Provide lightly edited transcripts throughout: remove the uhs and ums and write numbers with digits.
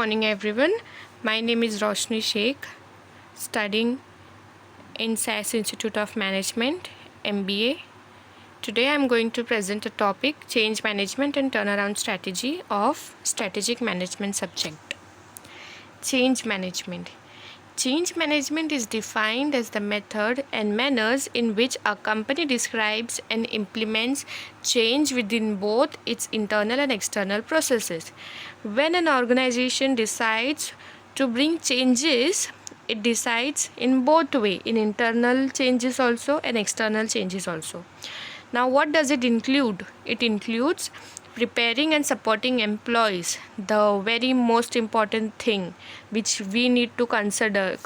morning everyone. My name is Roshni Sheikh, studying in SAS Institute of Management, MBA. Today I am going to present a topic, change management and turnaround strategy of strategic management subject. Change management. Change management is defined as the method and manners in which a company describes and implements change within both its internal and external processes. When an organization decides to bring changes, it decides in both ways, in internal changes also and external changes also. Now, what does it include? It includes preparing and supporting employees, the very most important thing which we need to consider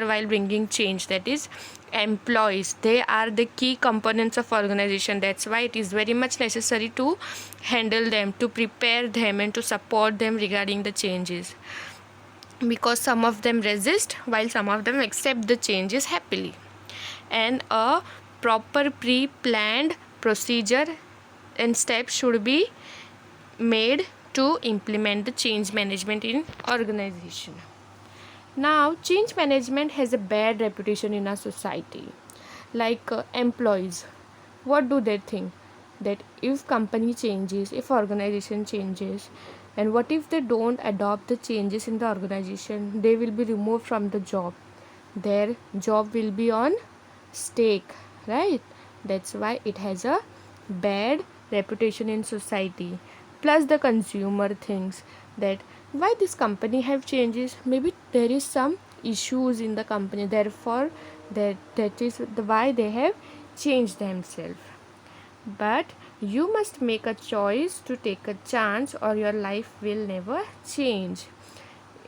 while bringing change, that is employees. They are the key components of organization. That's why it is very much necessary to handle them, to prepare them and to support them regarding the changes, because some of them resist while some of them accept the changes happily. And a proper pre-planned procedure and steps should be made to implement the change management in organization. Now, change management has a bad reputation in our society. Like employees, what do they think? That if company changes, if organization changes, and what if they don't adopt the changes in the organization, they will be removed from the job. Their job will be on stake, right? That's why it has a bad reputation in society. Plus the consumer thinks that why this company have changes, maybe there is some issues in the company, therefore that is why they have changed themselves. But you must make a choice to take a chance or your life will never change.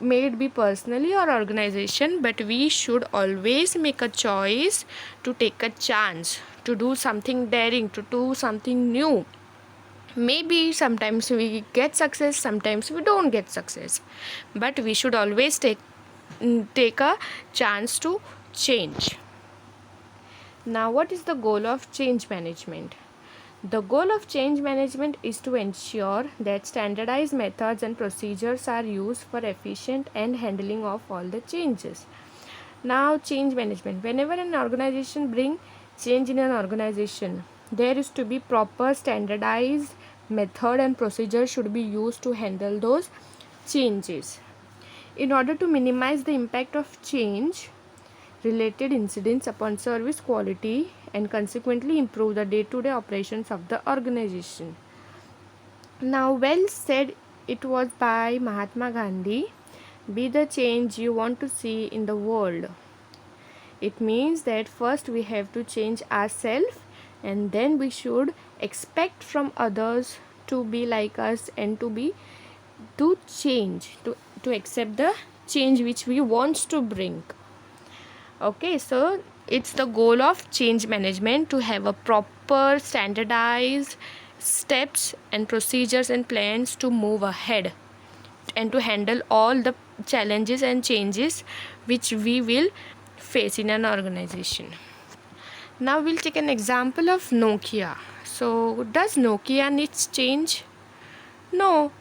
May it be personally or organization, but we should always make a choice to take a chance, to do something daring, to do something new. Maybe sometimes we get success, sometimes we don't get success, but we should always take a chance to change. Now, what is the goal of change management? The goal of change management is to ensure that standardized methods and procedures are used for efficient and handling of all the changes. Now, change management. Whenever an organization brings change in an organization, there is to be proper standardized method and procedure should be used to handle those changes. In order to minimize the impact of change related incidents upon service quality and consequently improve the day-to-day operations of the organization. Now, well said it was by Mahatma Gandhi, be the change you want to see in the world. It means that first we have to change ourselves and then we should expect from others to be like us and to change, to accept the change which we want to bring. Okay, so it's the goal of change management to have a proper standardized steps and procedures and plans to move ahead and to handle all the challenges and changes which we will face in an organization. Now we'll take an example of Nokia. So does Nokia needs change? No.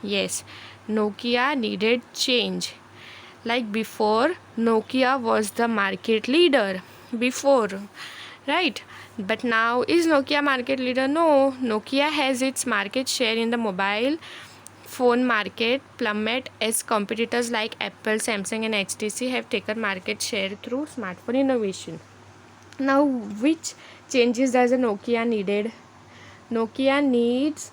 Yes, Nokia needed change. Like before, Nokia was the market leader before, right? But now, is Nokia market leader? No. Nokia has its market share in the mobile phone market plummet as competitors like Apple, Samsung and HTC have taken market share through smartphone innovation. Now, which changes does a Nokia needed? Nokia needs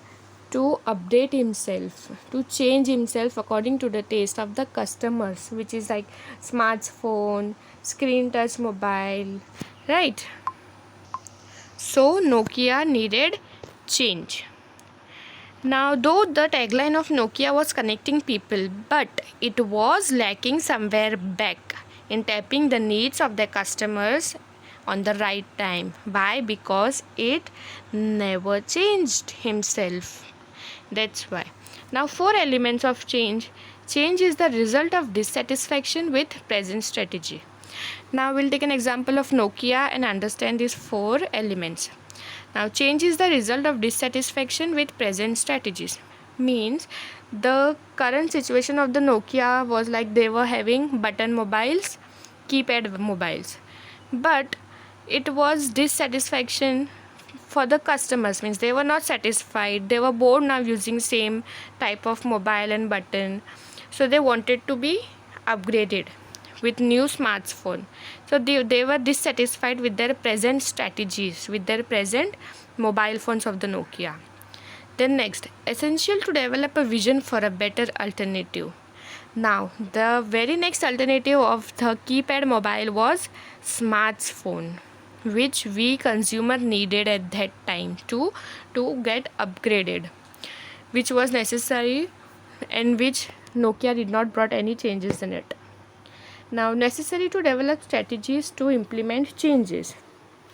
to update himself, to change himself according to the taste of the customers, which is like smartphone, screen touch mobile, right? So Nokia needed change. Now, though the tagline of Nokia was connecting people, but it was lacking somewhere back in tapping the needs of their customers on the right time. Why? Because it never changed himself. That's why. Now, 4 elements of change. Change is the result of dissatisfaction with present strategy. Now, we'll take an example of Nokia and understand these 4 elements. Now, change is the result of dissatisfaction with present strategies. Means The current situation of the Nokia was like they were having button mobiles, keypad mobiles, but it was dissatisfaction for the customers, means they were not satisfied, they were bored now using same type of mobile and button, so they wanted to be upgraded with new smartphone. So they were dissatisfied with their present strategies, with their present mobile phones of the Nokia. Then next, essential to develop a vision for a better alternative. Now, the very next alternative of the keypad mobile was smartphone, which we consumer needed at that time to get upgraded, which was necessary and which Nokia did not brought any changes in it. Now, necessary to develop strategies to implement changes.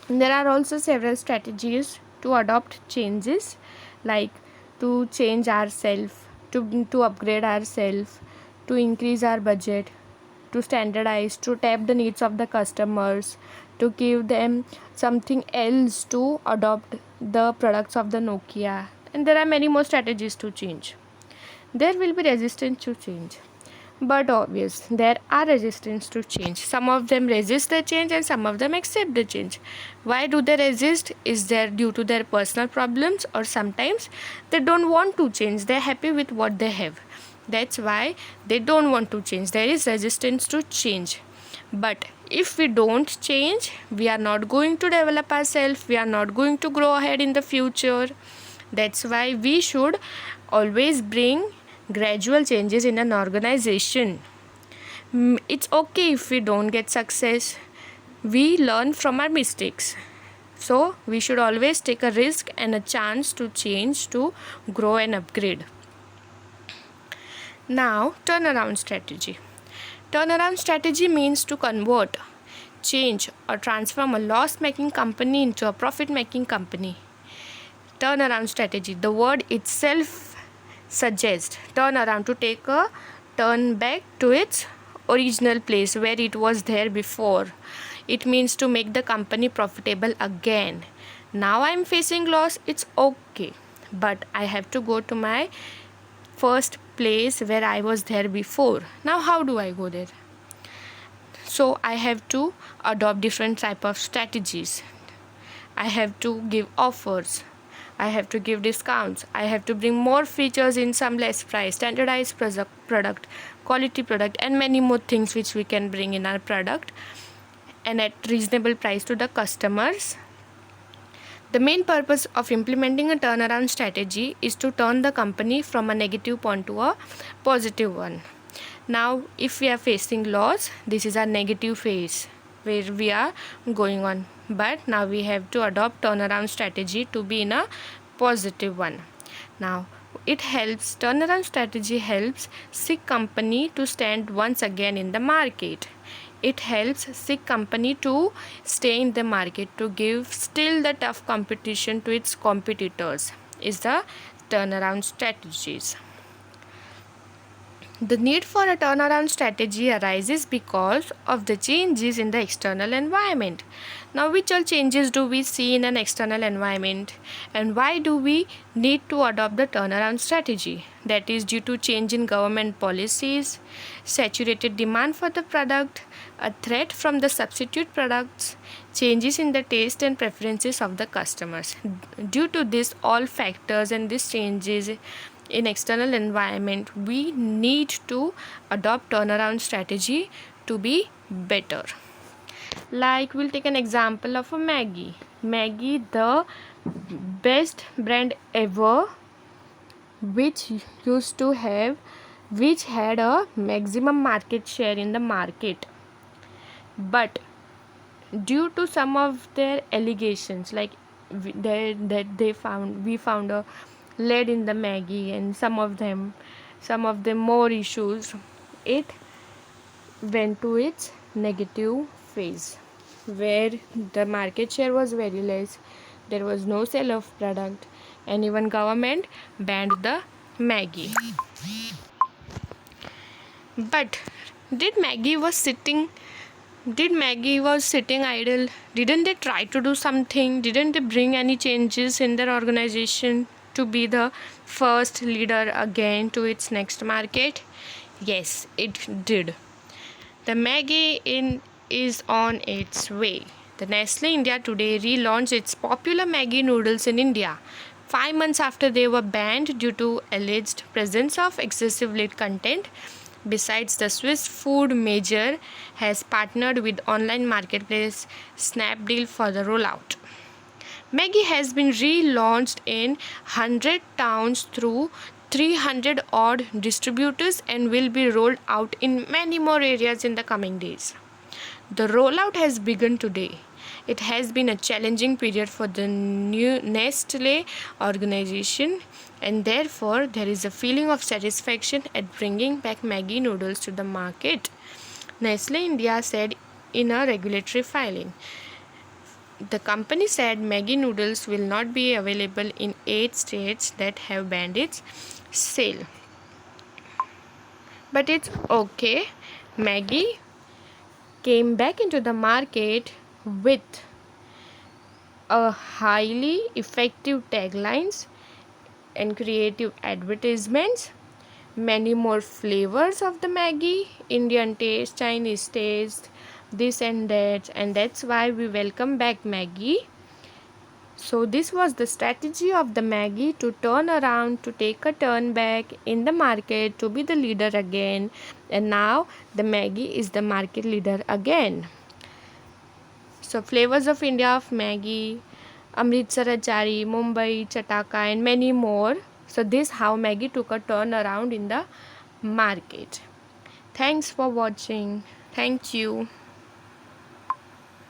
There are also several strategies to adopt changes, like to change ourselves, to upgrade ourselves, to increase our budget, to standardize, to tap the needs of the customers, to give them something else to adopt the products of the Nokia. And there are many more strategies to change. There will be resistance to change, but obvious there are resistance to change. Some of them resist the change and some of them accept the change. Why do they resist? Is there due to their personal problems, or sometimes they don't want to change, they're happy with what they have, that's why they don't want to change. There is resistance to change. But if we don't change, we are not going to develop ourselves, we are not going to grow ahead in the future. That's why we should always bring gradual changes in an organization. It's okay if we don't get success, we learn from our mistakes. So we should always take a risk and a chance to change, to grow and upgrade. Now, turnaround strategy. Turnaround strategy means to convert, change or transform a loss-making company into a profit-making company. Turnaround strategy, the word itself suggests turn around, to take a turn back to its original place where it was there before. It means to make the company profitable again. Now I am facing loss, it's okay, but I have to go to my first place where I was there before. Now how do I go there? So I have to adopt different type of strategies. I have to give offers, I have to give discounts, I have to bring more features in some less price, standardized product, quality product, and many more things which we can bring in our product and at reasonable price to the customers. The main purpose of implementing a turnaround strategy is to turn the company from a negative point to a positive one. Now, if we are facing loss, this is our negative phase where we are going on. But now we have to adopt turnaround strategy to be in a positive one. Now, turnaround strategy helps SIG company to stand once again in the market. It helps SIG company to stay in the market, to give still the tough competition to its competitors, is the turnaround strategies. The need for a turnaround strategy arises because of the changes in the external environment. Now, which all changes do we see in an external environment, and why do we need to adopt the turnaround strategy? That is due to change in government policies, saturated demand for the product, a threat from the substitute products, changes in the taste and preferences of the customers. Due to this all factors and these changes in external environment, we need to adopt turnaround strategy to be better. Like, we'll take an example of a Maggi. Maggi, the best brand ever, which had a maximum market share in the market, but due to some of their allegations, like we found a lead in the Maggi, and some of them more issues, it went to its negative phase where the market share was very less, there was no sale of product, and even government banned the Maggi. But did Maggi was sitting idle? Didn't they try to do something? Didn't they bring any changes in their organization to be the first leader again to its next market? Yes, it did. The is on its way. The Nestle India today relaunched its popular Maggi noodles in India 5 months after they were banned due to alleged presence of excessive lead content. Besides, the Swiss food major has partnered with online marketplace Snapdeal for the rollout. Maggi has been relaunched in 100 towns through 300 odd distributors and will be rolled out in many more areas in the coming days. The rollout has begun today. It has been a challenging period for the new Nestle organization, and therefore there is a feeling of satisfaction at bringing back Maggi noodles to the market, Nestle India said in a regulatory filing. The company said Maggi noodles will not be available in 8 states that have banned its sale. But it's okay. Maggi came back into the market with a highly effective taglines and creative advertisements. Many more flavors of the Maggi, Indian taste, Chinese taste, this and that, and that's why we welcome back Maggi. So this was the strategy of the Maggi to turn around, to take a turn back in the market, to be the leader again, and now the Maggi is the market leader again. So flavors of India of Maggi, Amritsar Achari, Mumbai, Chataka, and many more. So this how Maggi took a turn around in the market. Thanks for watching. Thank you.